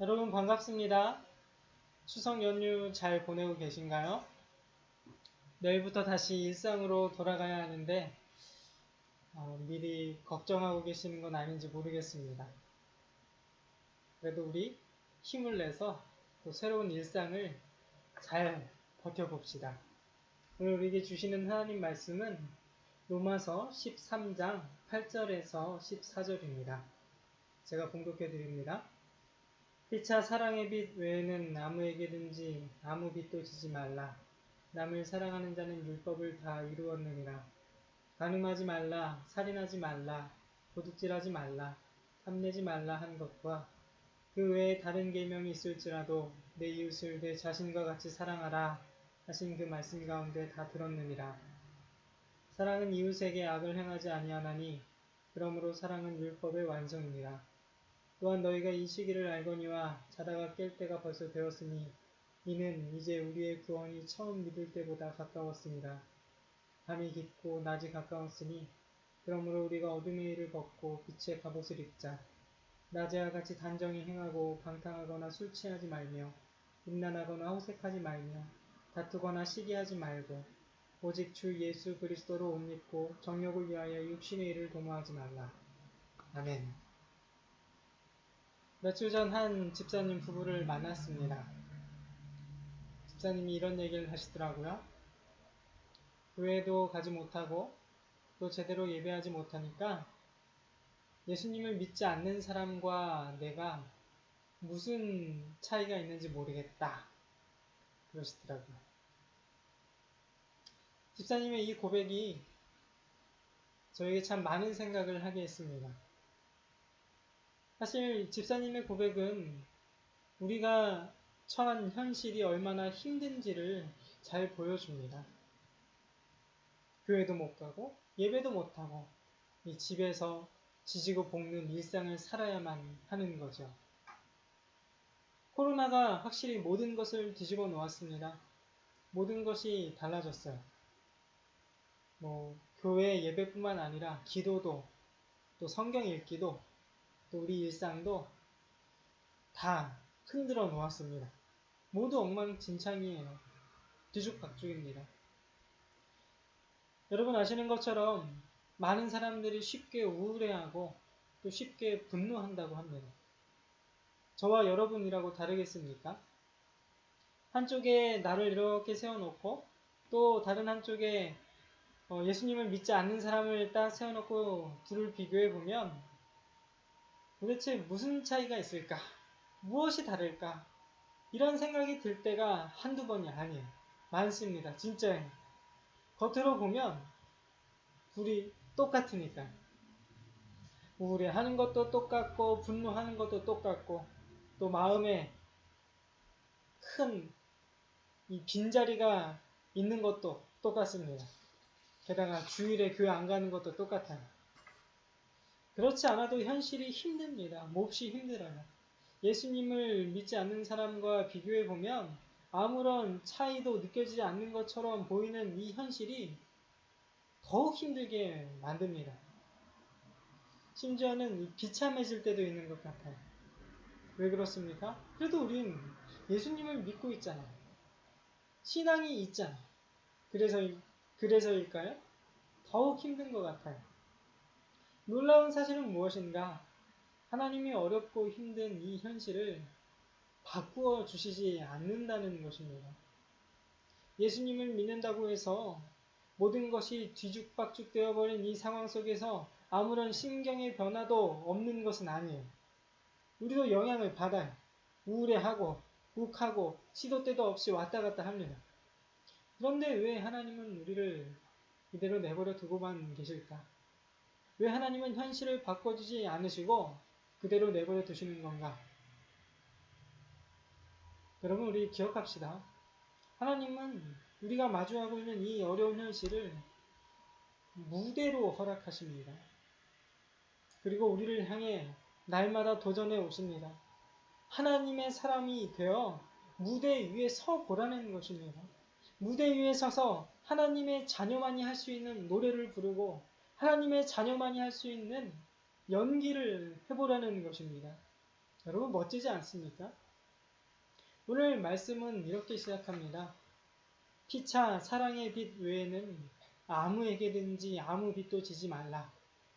여러분 반갑습니다. 추석 연휴 잘 보내고 계신가요? 내일부터 다시 일상으로 돌아가야 하는데 미리 걱정하고 계시는 건 아닌지 모르겠습니다. 그래도 우리 힘을 내서 또 새로운 일상을 잘 버텨봅시다. 오늘 우리에게 주시는 하나님 말씀은 로마서 13장 8절에서 14절입니다. 제가 봉독해 드립니다. 피차 사랑의 빛 외에는 아무에게든지 아무 빛도 지지 말라. 남을 사랑하는 자는 율법을 다 이루었느니라. 간음하지 말라, 살인하지 말라, 도둑질하지 말라, 탐내지 말라 한 것과 그 외에 다른 계명이 있을지라도 내 이웃을 내 자신과 같이 사랑하라 하신 그 말씀 가운데 다 들었느니라. 사랑은 이웃에게 악을 행하지 아니하나니 그러므로 사랑은 율법의 완성이니라. 또한 너희가 이 시기를 알거니와 자다가 깰 때가 벌써 되었으니 이는 이제 우리의 구원이 처음 믿을 때보다 가까웠습니다. 밤이 깊고 낮이 가까웠으니 그러므로 우리가 어둠의 일을 벗고 빛의 갑옷을 입자. 낮에와 같이 단정히 행하고 방탕하거나 술 취하지 말며 음란하거나 호색하지 말며 다투거나 시기하지 말고 오직 주 예수 그리스도로 옷 입고 정욕을 위하여 육신의 일을 도모하지 말라. 아멘. 며칠 전 한 집사님 부부를 만났습니다. 집사님이 이런 얘기를 하시더라고요. 교회도 가지 못하고 또 제대로 예배하지 못하니까 예수님을 믿지 않는 사람과 내가 무슨 차이가 있는지 모르겠다. 그러시더라고요. 집사님의 이 고백이 저에게 참 많은 생각을 하게 했습니다. 사실 집사님의 고백은 우리가 처한 현실이 얼마나 힘든지를 잘 보여줍니다. 교회도 못 가고 예배도 못 하고 이 집에서 지지고 볶는 일상을 살아야만 하는 거죠. 코로나가 확실히 모든 것을 뒤집어 놓았습니다. 모든 것이 달라졌어요. 교회 예배뿐만 아니라 기도도 또 성경 읽기도 또 우리 일상도 다 흔들어 놓았습니다. 모두 엉망진창이에요. 뒤죽박죽입니다. 여러분 아시는 것처럼 많은 사람들이 쉽게 우울해하고 또 쉽게 분노한다고 합니다. 저와 여러분이라고 다르겠습니까? 한쪽에 나를 이렇게 세워놓고 또 다른 한쪽에 예수님을 믿지 않는 사람을 딱 세워놓고 둘을 비교해보면 도대체 무슨 차이가 있을까? 무엇이 다를까? 이런 생각이 들 때가 한두 번이 아니에요. 많습니다. 진짜예요. 겉으로 보면 둘이 똑같으니까. 우울해하는 것도 똑같고 분노하는 것도 똑같고 또 마음에 큰 이 빈자리가 있는 것도 똑같습니다. 게다가 주일에 교회 안 가는 것도 똑같아요. 그렇지 않아도 현실이 힘듭니다. 몹시 힘들어요. 예수님을 믿지 않는 사람과 비교해 보면 아무런 차이도 느껴지지 않는 것처럼 보이는 이 현실이 더욱 힘들게 만듭니다. 심지어는 비참해질 때도 있는 것 같아요. 왜 그렇습니까? 그래도 우린 예수님을 믿고 있잖아요. 신앙이 있잖아요. 그래서일까요? 더욱 힘든 것 같아요. 놀라운 사실은 무엇인가? 하나님이 어렵고 힘든 이 현실을 바꾸어 주시지 않는다는 것입니다. 예수님을 믿는다고 해서 모든 것이 뒤죽박죽 되어버린 이 상황 속에서 아무런 심경의 변화도 없는 것은 아니에요. 우리도 영향을 받아요. 우울해하고 욱하고 시도 때도 없이 왔다 갔다 합니다. 그런데 왜 하나님은 우리를 이대로 내버려 두고만 계실까? 왜 하나님은 현실을 바꿔주지 않으시고 그대로 내버려 두시는 건가? 여러분 우리 기억합시다. 하나님은 우리가 마주하고 있는 이 어려운 현실을 무대로 허락하십니다. 그리고 우리를 향해 날마다 도전해 오십니다. 하나님의 사람이 되어 무대 위에 서 보라는 것입니다. 무대 위에 서서 하나님의 자녀만이 할 수 있는 노래를 부르고 하나님의 자녀만이 할 수 있는 연기를 해보라는 것입니다. 여러분 멋지지 않습니까? 오늘 말씀은 이렇게 시작합니다. 피차 사랑의 빛 외에는 아무에게든지 아무 빛도 지지 말라.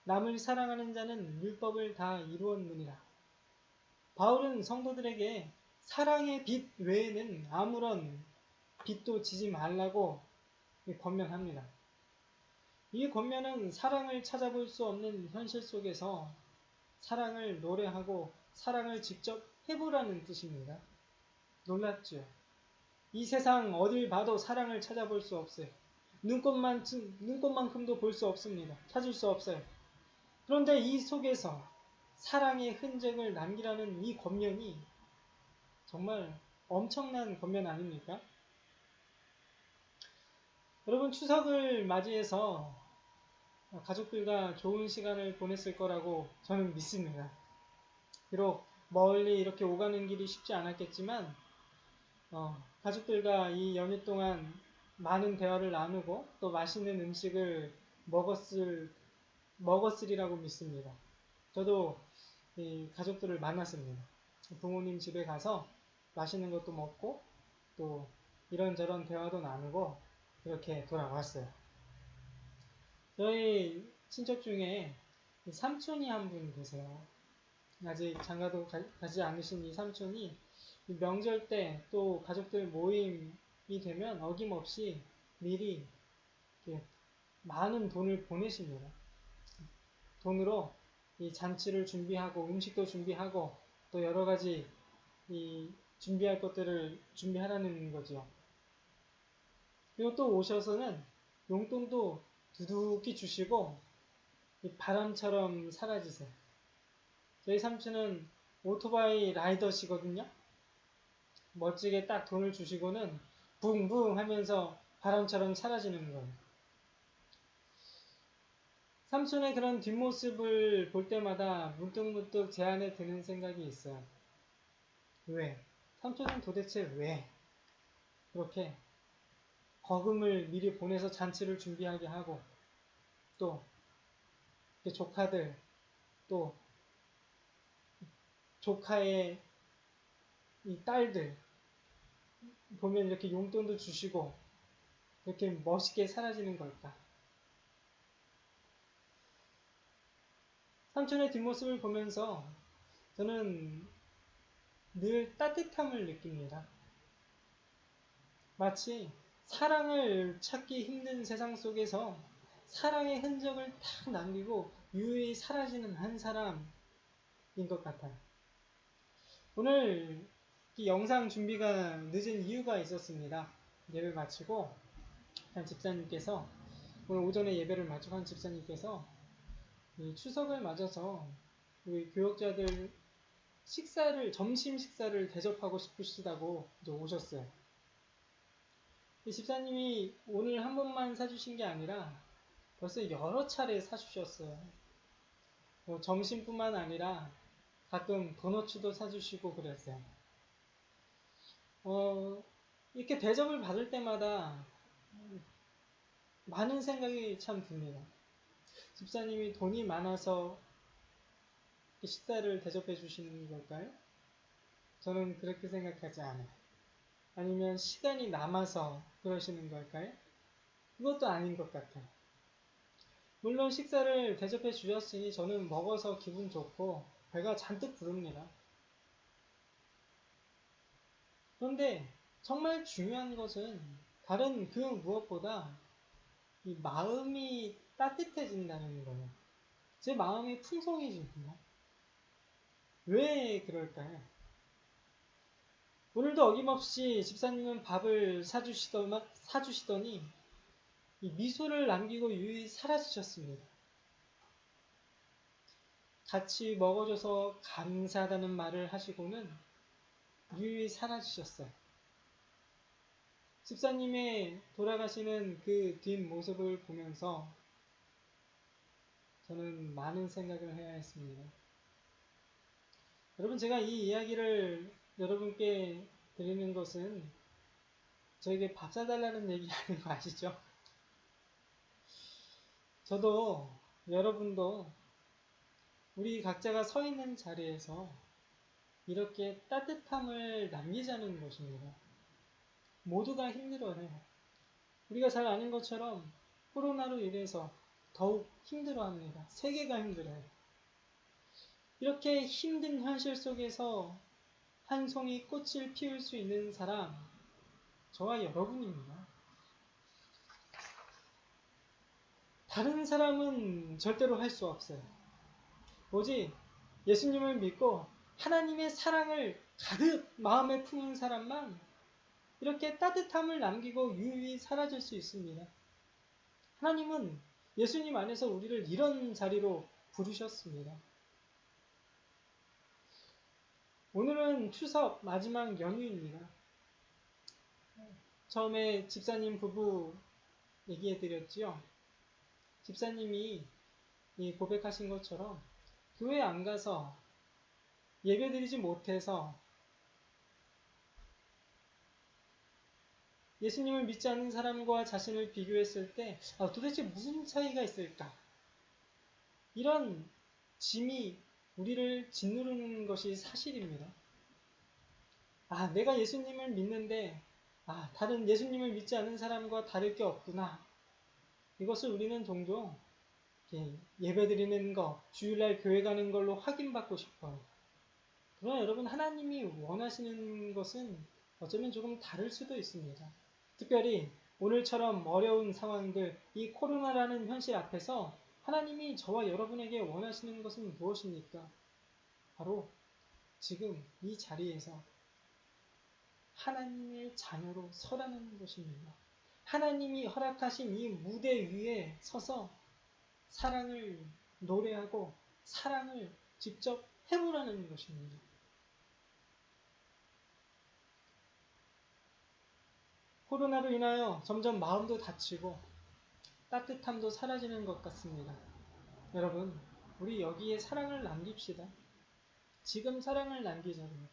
남을 사랑하는 자는 율법을 다 이루었느니라. 바울은 성도들에게 사랑의 빛 외에는 아무런 빛도 지지 말라고 권면합니다. 이 권면은 사랑을 찾아볼 수 없는 현실 속에서 사랑을 노래하고 사랑을 직접 해보라는 뜻입니다. 놀랍죠? 이 세상 어딜 봐도 사랑을 찾아볼 수 없어요. 눈꽃만큼도 볼 수 없습니다. 찾을 수 없어요. 그런데 이 속에서 사랑의 흔적을 남기라는 이 권면이 정말 엄청난 권면 아닙니까? 여러분 추석을 맞이해서 가족들과 좋은 시간을 보냈을 거라고 저는 믿습니다. 비록 멀리 이렇게 오가는 길이 쉽지 않았겠지만 가족들과 이 연휴 동안 많은 대화를 나누고 또 맛있는 음식을 먹었으리라고 믿습니다. 저도 이 가족들을 만났습니다. 부모님 집에 가서 맛있는 것도 먹고 또 이런저런 대화도 나누고 이렇게 돌아왔어요. 저희 친척 중에 삼촌이 한 분 계세요. 아직 장가도 가지 않으신 이 삼촌이 명절 때 또 가족들 모임이 되면 어김없이 미리 많은 돈을 보내십니다. 돈으로 이 잔치를 준비하고 음식도 준비하고 또 여러 가지 이 준비할 것들을 준비하라는 거죠. 그리고 또 오셔서는 용돈도 두둑히 주시고 바람처럼 사라지세요. 저희 삼촌은 오토바이 라이더시거든요. 멋지게 딱 돈을 주시고는 붕붕 하면서 바람처럼 사라지는 거예요. 삼촌의 그런 뒷모습을 볼 때마다 문득문득 제 안에 드는 생각이 있어요. 왜? 삼촌은 도대체 왜 그렇게 거금을 미리 보내서 잔치를 준비하게 하고 또 조카들 또 조카의 이 딸들 보면 이렇게 용돈도 주시고 이렇게 멋있게 사라지는 걸까? 삼촌의 뒷모습을 보면서 저는 늘 따뜻함을 느낍니다. 마치 사랑을 찾기 힘든 세상 속에서 사랑의 흔적을 딱 남기고 유유히 사라지는 한 사람인 것 같아요. 오늘 이 영상 준비가 늦은 이유가 있었습니다. 예배 마치고 한 집사님께서 오늘 오전에 예배를 마치고 한 집사님께서 이 추석을 맞아서 우리 교역자들 점심 식사를 대접하고 싶으시다고 이제 오셨어요. 이 집사님이 오늘 한 번만 사주신 게 아니라 벌써 여러 차례 사주셨어요. 점심뿐만 아니라 가끔 도너츠도 사주시고 그랬어요. 이렇게 대접을 받을 때마다 많은 생각이 참 듭니다. 집사님이 돈이 많아서 식사를 대접해 주시는 걸까요? 저는 그렇게 생각하지 않아요. 아니면 시간이 남아서 그러시는 걸까요? 그것도 아닌 것 같아요. 물론 식사를 대접해 주셨으니 저는 먹어서 기분 좋고 배가 잔뜩 부릅니다. 그런데 정말 중요한 것은 다른 그 무엇보다 이 마음이 따뜻해진다는 거예요. 제 마음이 풍성해집니다. 왜 그럴까요? 오늘도 어김없이 집사님은 밥을 사주시더니 이 미소를 남기고 유유히 사라지셨습니다. 같이 먹어줘서 감사하다는 말을 하시고는 유유히 사라지셨어요. 집사님의 돌아가시는 그 뒷모습을 보면서 저는 많은 생각을 해야 했습니다. 여러분, 제가 이 이야기를 여러분께 드리는 것은 저에게 밥 사달라는 얘기 아닌 거 아시죠? 저도 여러분도 우리 각자가 서 있는 자리에서 이렇게 따뜻함을 남기자는 것입니다. 모두가 힘들어해요. 우리가 잘 아는 것처럼 코로나로 인해서 더욱 힘들어합니다. 세계가 힘들어요. 이렇게 힘든 현실 속에서 한 송이 꽃을 피울 수 있는 사람, 저와 여러분입니다. 다른 사람은 절대로 할 수 없어요. 오직 예수님을 믿고 하나님의 사랑을 가득 마음에 품은 사람만 이렇게 따뜻함을 남기고 유유히 사라질 수 있습니다. 하나님은 예수님 안에서 우리를 이런 자리로 부르셨습니다. 오늘은 추석 마지막 연휴입니다. 처음에 집사님 부부 얘기해드렸지요. 집사님이 고백하신 것처럼 교회 안 가서 예배드리지 못해서 예수님을 믿지 않는 사람과 자신을 비교했을 때 도대체 무슨 차이가 있을까? 이런 짐이 우리를 짓누르는 것이 사실입니다. 내가 예수님을 믿는데 다른 예수님을 믿지 않는 사람과 다를 게 없구나. 이것을 우리는 종종 예배드리는 것, 주일날 교회 가는 걸로 확인받고 싶어요. 그러나 여러분, 하나님이 원하시는 것은 어쩌면 조금 다를 수도 있습니다. 특별히 오늘처럼 어려운 상황들, 이 코로나라는 현실 앞에서 하나님이 저와 여러분에게 원하시는 것은 무엇입니까? 바로 지금 이 자리에서 하나님의 자녀로 서라는 것입니다. 하나님이 허락하신 이 무대 위에 서서 사랑을 노래하고 사랑을 직접 해보라는 것입니다. 코로나로 인하여 점점 마음도 다치고 따뜻함도 사라지는 것 같습니다. 여러분, 우리 여기에 사랑을 남깁시다. 지금 사랑을 남기자고요.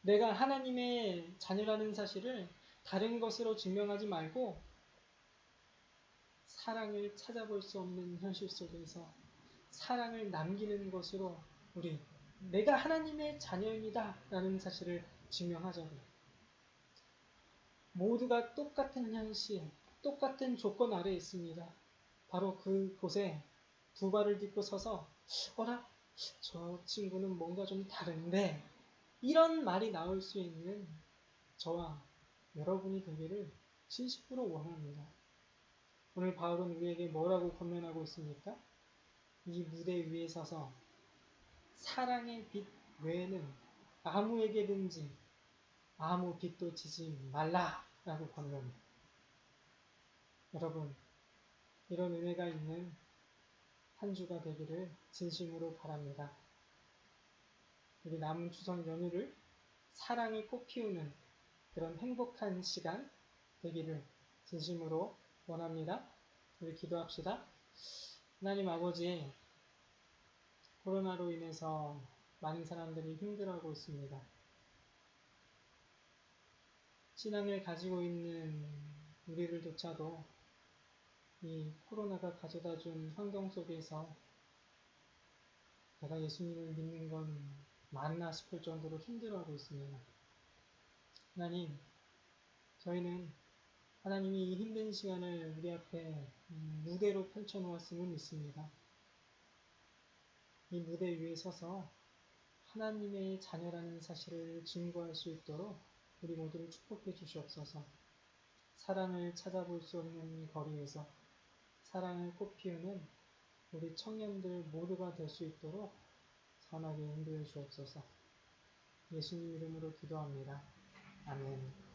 내가 하나님의 자녀라는 사실을 다른 것으로 증명하지 말고 사랑을 찾아볼 수 없는 현실 속에서 사랑을 남기는 것으로 내가 하나님의 자녀입니다 라는 사실을 증명하자고요. 모두가 똑같은 현실, 똑같은 조건 아래에 있습니다. 바로 그곳에 두 발을 딛고 서서 어라? 저 친구는 뭔가 좀 다른데 이런 말이 나올 수 있는 저와 여러분이 되기를 진심으로 원합니다. 오늘 바울은 우리에게 뭐라고 권면하고 있습니까? 이 무대 위에 서서 사랑의 빛 외에는 아무에게든지 아무 빛도 지지 말라라고 권면합니다. 여러분, 이런 은혜가 있는 한 주가 되기를 진심으로 바랍니다. 우리 남은 추석 연휴를 사랑을 꽃피우는 그런 행복한 시간 되기를 진심으로 원합니다. 우리 기도합시다. 하나님 아버지, 코로나로 인해서 많은 사람들이 힘들어하고 있습니다. 신앙을 가지고 있는 우리들조차도 이 코로나가 가져다준 환경 속에서 내가 예수님을 믿는 건 맞나 싶을 정도로 힘들어하고 있습니다. 하나님, 저희는 하나님이 이 힘든 시간을 우리 앞에 무대로 펼쳐놓았음을 믿습니다. 이 무대 위에 서서 하나님의 자녀라는 사실을 증거할 수 있도록 우리 모두를 축복해 주시옵소서. 사랑을 찾아볼 수 없는 거리에서 사랑을 꽃피우는 우리 청년들 모두가 될 수 있도록 선하게 인도해 주옵소서. 예수님 이름으로 기도합니다. 아멘.